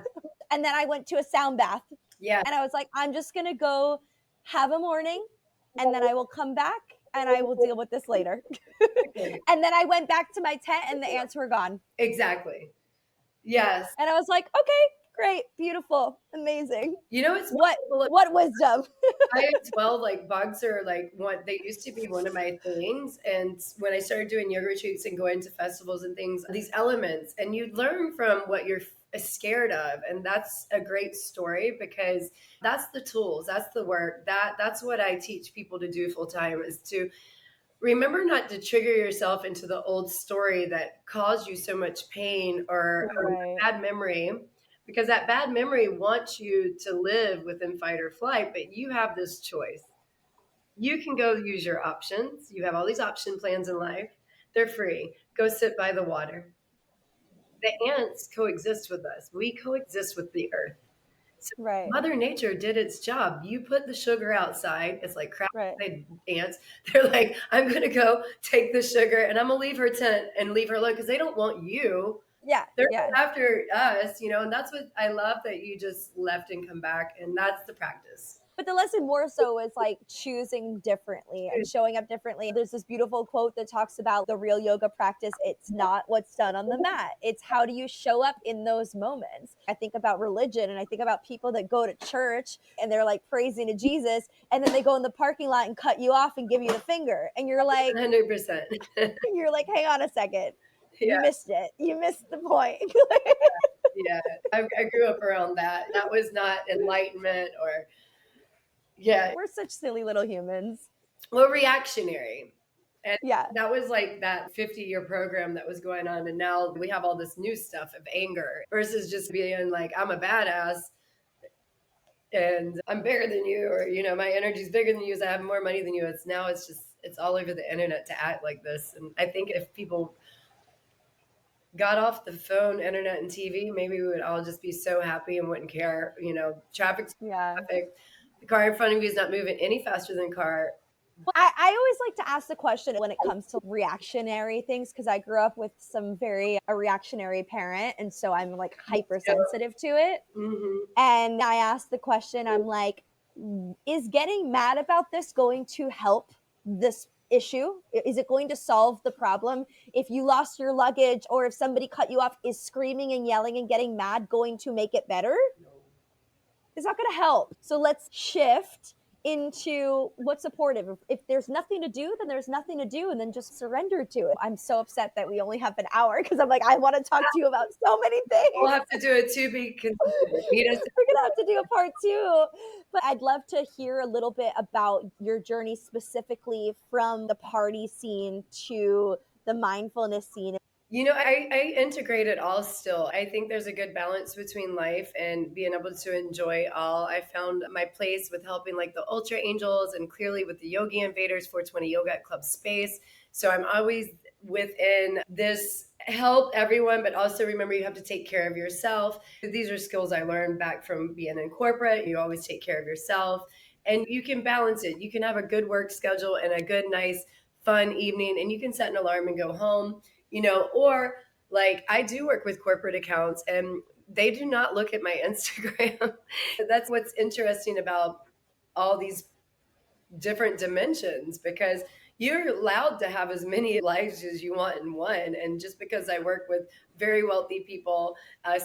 And then I went to a sound bath. Yeah. And I was like, I'm just going to go have a morning, and then I will come back and I will deal with this later. And then I went back to my tent, and the ants were gone. Exactly. Yes. And I was like, okay, great, beautiful, amazing. You know, it's what wisdom. I as well, like bugs are like one, they used to be one of my things. And when I started doing yoga retreats and going to festivals and things, these elements, and you learn from what you're scared of. And that's a great story, because that's the tools, that's the work, that's what I teach people to do full time, is to remember not to trigger yourself into the old story that caused you so much pain or bad memory, because that bad memory wants you to live within fight or flight, but you have this choice. You can go use your options. You have all these option plans in life. They're free. Go sit by the water. The ants coexist with us. We coexist with the earth. So Mother Nature did its job. You put the sugar outside. It's like crap. Ants. They're like, I'm going to go take the sugar and I'm going to leave her tent and leave her alone, because they don't want you. Yeah, They're yeah. after us, and that's what I love, that you just left and come back, and that's the practice. But the lesson more so is like choosing differently and showing up differently. There's this beautiful quote that talks about the real yoga practice. It's not what's done on the mat. It's how do you show up in those moments. I think about religion and I think about people that go to church and they're like praising to Jesus and then they go in the parking lot and cut you off and give you the finger. And you're like, 100%. hang on a second. You Yeah, missed it. You missed the point. yeah. I grew up around that. That was not enlightenment or, yeah, We're such silly little humans. well, reactionary. And Yeah. that was like that 50-year program that was going on. And now we have all this new stuff of anger versus just being like, I'm a badass and I'm bigger than you, or, my energy's bigger than you, so I have more money than you. It's just, it's all over the internet to act like this. And I think if people got off the phone, internet, and TV, maybe we would all just be so happy and wouldn't care. Traffic's Yeah. traffic. The car in front of you is not moving any faster than the car. I always like to ask the question when it comes to reactionary things because I grew up with some very a reactionary parent, and so I'm like hypersensitive to it. Mm-hmm. And I asked the question, I'm like, is getting mad about this going to help this issue? Is it going to solve the problem? If you lost your luggage or if somebody cut you off, is screaming and yelling and getting mad going to make it better? It's not going to help. So let's shift into what's supportive. If there's nothing to do, then there's nothing to do, and then just surrender to it. I'm so upset that we only have an hour because I'm like, I want to talk to you about so many We'll things. have to do it to be continued. Meet us. We're gonna have to do a part two. But I'd love to hear a little bit about your journey specifically from the party scene to the mindfulness scene. I integrate it all still. I think there's a good balance between life and being able to enjoy all. I found my place with helping like the Ultra Angels and clearly with the Yogi Invaders 420 Yoga Club space. So I'm always within this help everyone, but also remember you have to take care of yourself. These are skills I learned back from being in corporate. You always take care of yourself and you can balance it. You can have a good work schedule and a good, nice, fun evening, and you can set an alarm and go home, or like I do work with corporate accounts and they do not look at my Instagram. That's what's interesting about all these different dimensions because you're allowed to have as many lives as you want in one. And just because I work with very wealthy people,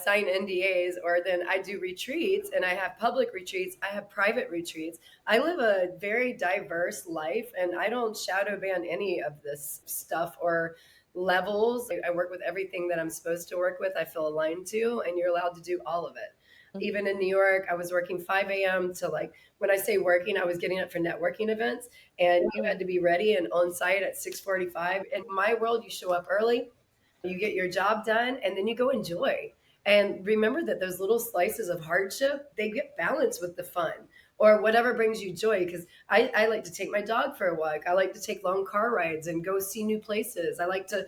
sign NDAs, or then I do retreats and I have public retreats, I have private retreats. I live a very diverse life and I don't shadow ban any of this stuff or levels. I work with everything that I'm supposed to work with, I feel aligned to, and you're allowed to do all of it. Even in New York, I was working 5 a.m. to like, when I say working, I was getting up for networking events and you had to be ready and on site at 6:45. In my world, you show up early, you get your job done, and then you go enjoy. And remember that those little slices of hardship, they get balanced with the fun or whatever brings you joy. Because I like to take my dog for a walk. I like to take long car rides and go see new places. I like to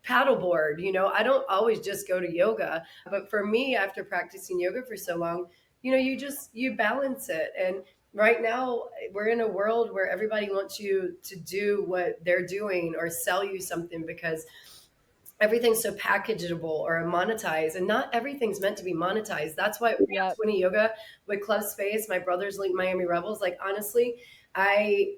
paddleboard. I don't always just go to yoga, but for me, after practicing yoga for so long, you balance it. And right now, we're in a world where everybody wants you to do what they're doing or sell you something because everything's so packageable or monetized, and not everything's meant to be monetized. That's why Yep. 20 yoga with Club Space, my brothers link Miami Rebels. Like honestly, I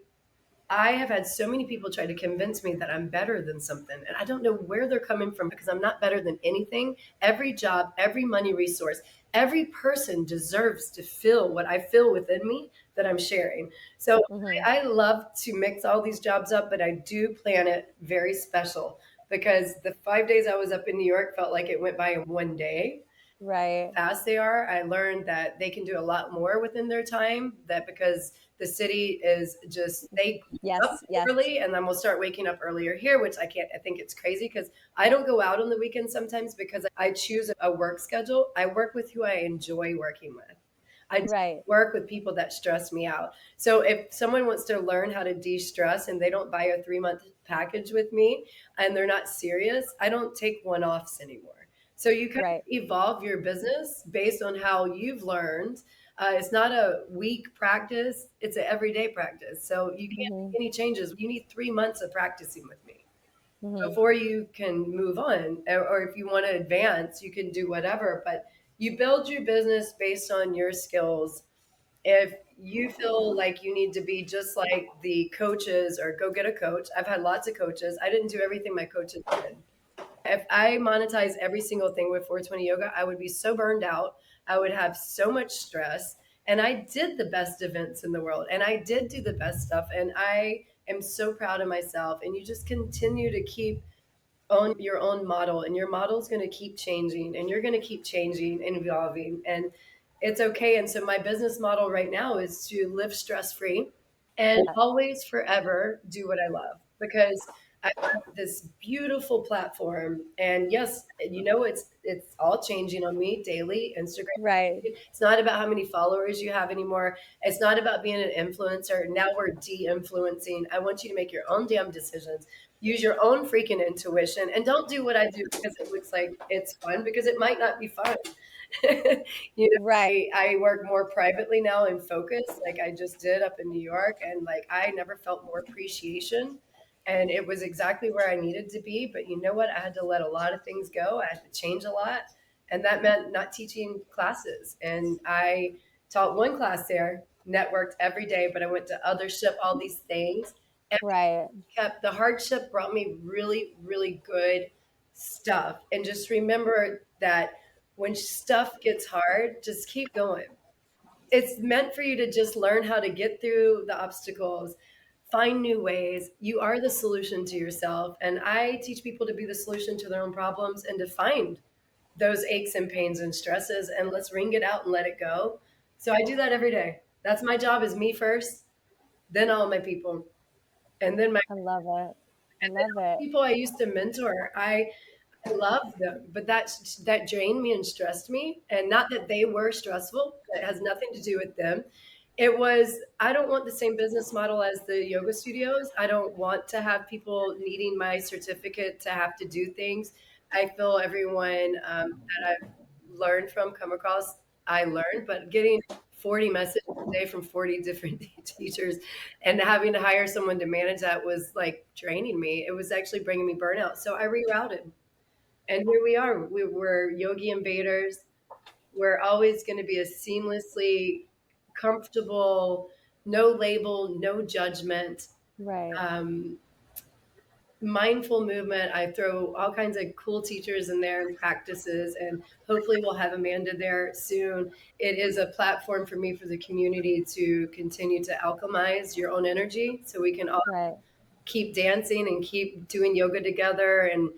have had so many people try to convince me that I'm better than something, and I don't know where they're coming from because I'm not better than anything. Every job, every money resource, every person deserves to feel what I feel within me that I'm sharing. So Mm-hmm. I love to mix all these jobs up, but I do plan it very special because the 5 days I was up in New York felt like it went by in one day Right. fast they are. I learned that they can do a lot more within their time. That because the city is just they up Yes. Yes. early, and then we'll start waking up earlier here, which I can't. I think it's crazy because I don't go out on the weekends sometimes because I choose a work schedule. I work with who I enjoy working with. I don't Right. work with people that stress me out. So if someone wants to learn how to de-stress and they don't buy a 3-month package with me and they're not serious, I don't take one-offs anymore. So you kind of Right. evolve your business based on how you've learned. It's not a week practice, it's an everyday practice. So you can't Mm-hmm. make any changes. You need 3 months of practicing with me. Mhm. before you can move on. Or if you want to advance, you can do whatever, but you build your business based on your skills. If you feel like you need to be just like the coaches, or go get a coach. I've had lots of coaches. I didn't do everything my coaches did. If I monetize every single thing with 420 yoga, I would be so burned out. I would have so much stress. And I did the best events in the world, and I did do the best stuff. And I am so proud of myself. And you just continue to keep own your own model, and your model is going to keep changing, and you're going to keep changing and evolving. And it's okay. And so my business model right now is to live stress free and always forever do what I love, because I have this beautiful platform. And yes, it's all changing on me daily. Instagram. Right. It's not about how many followers you have anymore. It's not about being an influencer. Now we're de-influencing. I want you to make your own damn decisions. Use your own freaking intuition, and don't do what I do because it looks like it's fun, because it might not be fun. Right. I work more privately now and focus, like I just did up in New York. And like, I never felt more appreciation. And it was exactly where I needed to be. But you know what? I had to let a lot of things go. I had to change a lot. And that meant not teaching classes. And I taught one class there, networked every day, but I went to othership, all these things. And Right. kept the hardship brought me really, really good stuff. And just remember that when stuff gets hard, just keep going. It's meant for you to just learn how to get through the obstacles, find new ways. You are the solution to yourself. And I teach people to be the solution to their own problems, and to find those aches and pains and stresses, and let's wring it out and let it go. So I do that every day. That's my job, is me first, then all my people, and then my I love it. I and then love all it. the people I used to mentor. I love them, but that drained me and stressed me. And not that they were stressful, it has nothing to do with them. It was, I don't want the same business model as the yoga studios. I don't want to have people needing my certificate to have to do things. I feel everyone that I've learned from, come across, I learned, but getting 40 messages a day from 40 different teachers and having to hire someone to manage that was like draining me. It was actually bringing me burnout. So I rerouted. And here we are. We're Yogi Invaders. We're always going to be a seamlessly comfortable, no label, no judgment, Right. um, mindful movement. I throw all kinds of cool teachers in there and practices, and hopefully we'll have Amanda there soon. It is a platform for me, for the community, to continue to alchemize your own energy, so we can all Right. keep dancing and keep doing yoga together, and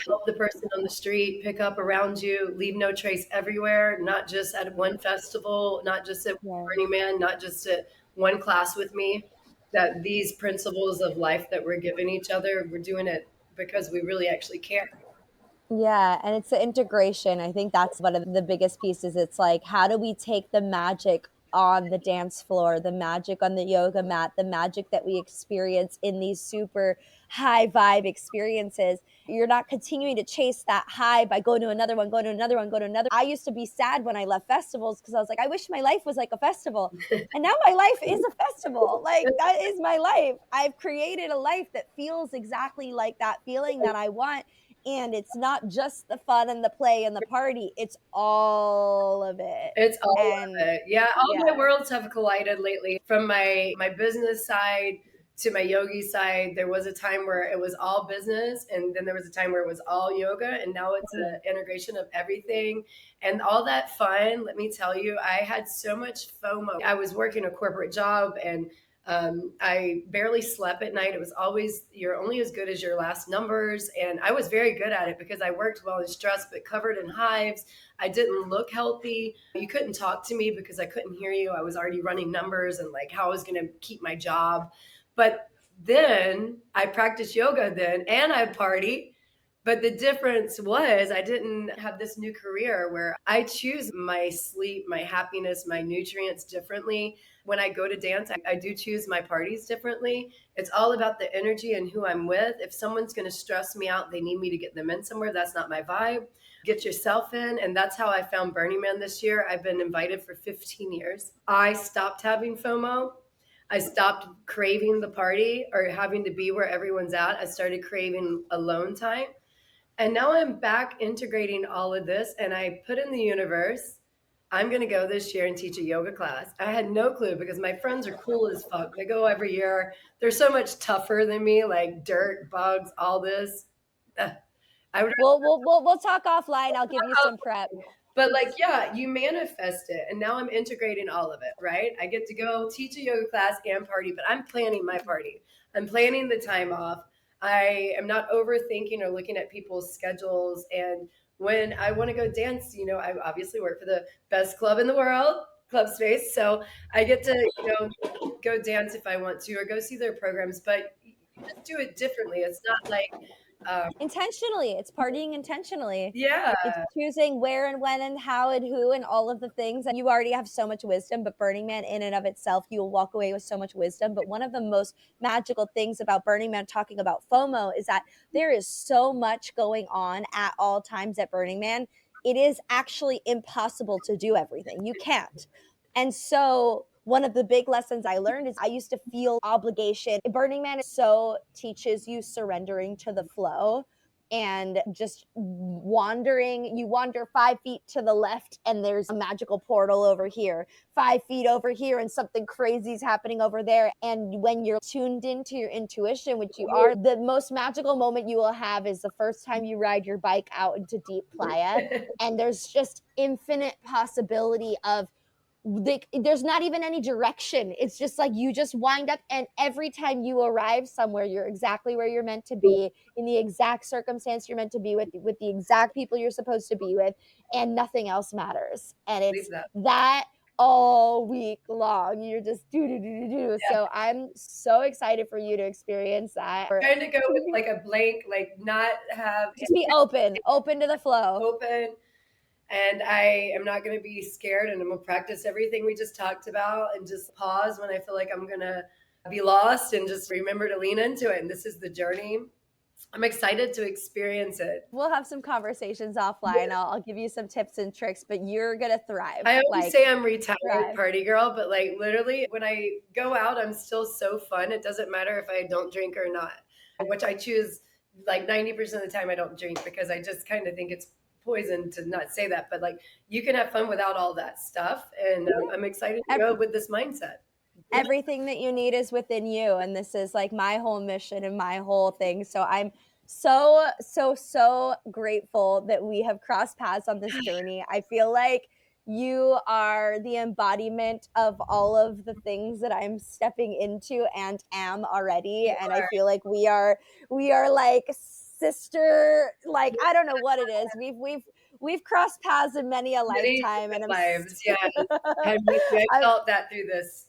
help the person on the street pick up around you, leave no trace everywhere, not just at one festival, not just at Yeah. Burning Man, not just at one class with me. That these principles of life that we're giving each other, we're doing it because we really actually care. Yeah, and it's the integration. I think that's one of the biggest pieces. It's like, how do we take the magic on the dance floor, the magic on the yoga mat, the magic that we experience in these super high vibe experiences? You're not continuing to chase that high by going to another one, going to another one, going to another. I used to be sad when I left festivals because I was like, I wish my life was like a festival. And now my life is a festival. Like, that is my life. I've created a life that feels exactly like that feeling that I want, and it's not just the fun and the play and the party, it's all of it. It's all And of it. Yeah, all my yeah. worlds have collided lately. From my business side to my yogi side, there was a time where it was all business, and then there was a time where it was all yoga, and now it's an integration of everything. And all that fun, let me tell you, I had so much FOMO. I was working a corporate job, and I barely slept at night. It was always, you're only as good as your last numbers. And I was very good at it because I worked well in stress, but covered in hives. I didn't look healthy. You couldn't talk to me because I couldn't hear you. I was already running numbers and like how I was going to keep my job. But then I practiced yoga then, and I party. But the difference was I didn't have this new career where I choose my sleep, my happiness, my nutrients differently. When I go to dance, I do choose my parties differently. It's all about the energy and who I'm with. If someone's going to stress me out, they need me to get them in somewhere. That's not my vibe. Get yourself in. And that's how I found Burning Man this year. I've been invited for 15 years. I stopped having FOMO. I stopped craving the party or having to be where everyone's at. I started craving alone time. And now I'm back integrating all of this, and I put in the universe, I'm going to go this year and teach a yoga class. I had no clue because my friends are cool as fuck. They go every year. They're so much tougher than me, like dirt, bugs, all this. I would We'll talk offline. I'll give you some prep. But like, yeah, you manifest it. And now I'm integrating all of it, right? I get to go teach a yoga class and party, but I'm planning my party. I'm planning the time off. I am not overthinking or looking at people's schedules. And when I want to go dance, I obviously work for the best club in the world, Club Space. So I get to, go dance if I want to or go see their programs, but you just do it differently. It's not like intentionally. It's partying intentionally. yeah. It's choosing where and when and how and who and all of the things. And you already have so much wisdom, but Burning Man in and of itself, you will walk away with so much wisdom. But one of the most magical things about Burning Man, talking about FOMO, is that there is so much going on at all times at Burning Man. It is actually impossible to do everything. You can't. And so one of the big lessons I learned is I used to feel obligation. Burning Man so teaches you surrendering to the flow and just wandering. You wander 5 feet to the left and there's a magical portal over here, 5 feet over here, and something crazy is happening over there. And when you're tuned into your intuition, which you are, the most magical moment you will have is the first time you ride your bike out into deep playa. And there's just infinite possibility of there's not even any direction. It's just like you just wind up, and every time you arrive somewhere, you're exactly where you're meant to be, in the exact circumstance you're meant to be with the exact people you're supposed to be with, and nothing else matters. And it's that all week long. You're just do. Yeah. So I'm so excited for you to experience that. Trying to go with like a blank, like not have just be open to the flow. Open. And I am not going to be scared, and I'm going to practice everything we just talked about and just pause when I feel like I'm going to be lost and just remember to lean into it. And this is the journey. I'm excited to experience it. We'll have some conversations offline. Yeah. I'll give you some tips and tricks, but you're going to thrive. I always say I'm retired party girl, but like literally when I go out, I'm still so fun. It doesn't matter if I don't drink or not, which I choose like 90% of the time I don't drink because I just kind of think it's poison to not say that, but like you can have fun without all that stuff. And I'm excited to go with this mindset. Everything that you need is within you. And this is like my whole mission and my whole thing. So I'm so grateful that we have crossed paths on this journey. I feel like you are the embodiment of all of the things that I'm stepping into and am already. And I feel like we are like sister, like I don't know what it is. We've crossed paths in many a lifetime, and lives. Yeah, I felt that through this.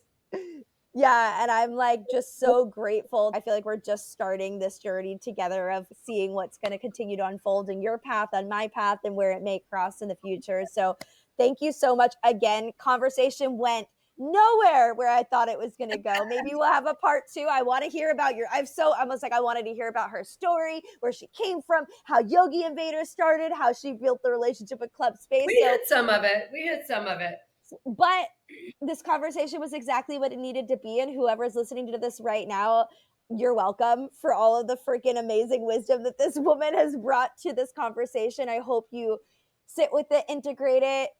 Yeah, and I'm like just so grateful. I feel like we're just starting this journey together of seeing what's going to continue to unfold in your path, on my path, and where it may cross in the future. So thank you so much. Again, conversation went nowhere where I thought it was going to go. Maybe we'll have a part 2. I want to hear about I wanted to hear about her story, where she came from, how Yogi Invaders started, how she built the relationship with Club Space. We hit some of it. But this conversation was exactly what it needed to be. And whoever's listening to this right now, you're welcome for all of the freaking amazing wisdom that this woman has brought to this conversation. I hope you sit with it, integrate it,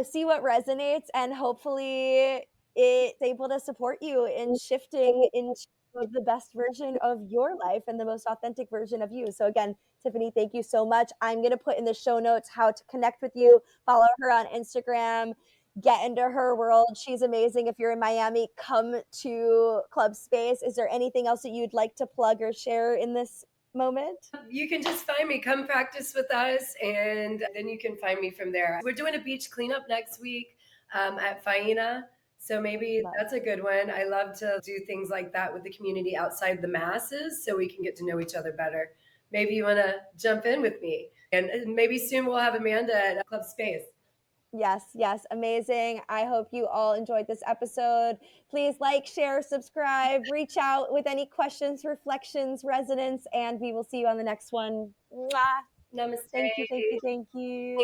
see what resonates, and hopefully it's able to support you in shifting into the best version of your life and the most authentic version of you. So again, Tiffany, thank you so much. I'm going to put in the show notes how to connect with you, follow her on Instagram, get into her world. She's amazing. If you're in Miami, come to Club Space. Is there anything else that you'd like to plug or share in this moment? You can just find me, come practice with us, and then you can find me from there. We're doing a beach cleanup next week at Faina. So maybe that's a good one. I love to do things like that with the community outside the masses so we can get to know each other better. Maybe you want to jump in with me, and maybe soon we'll have Amanda at Club Space. Yes. Amazing. I hope you all enjoyed this episode. Please like, share, subscribe, reach out with any questions, reflections, resonance, and we will see you on the next one. Mwah. Namaste. Thank you.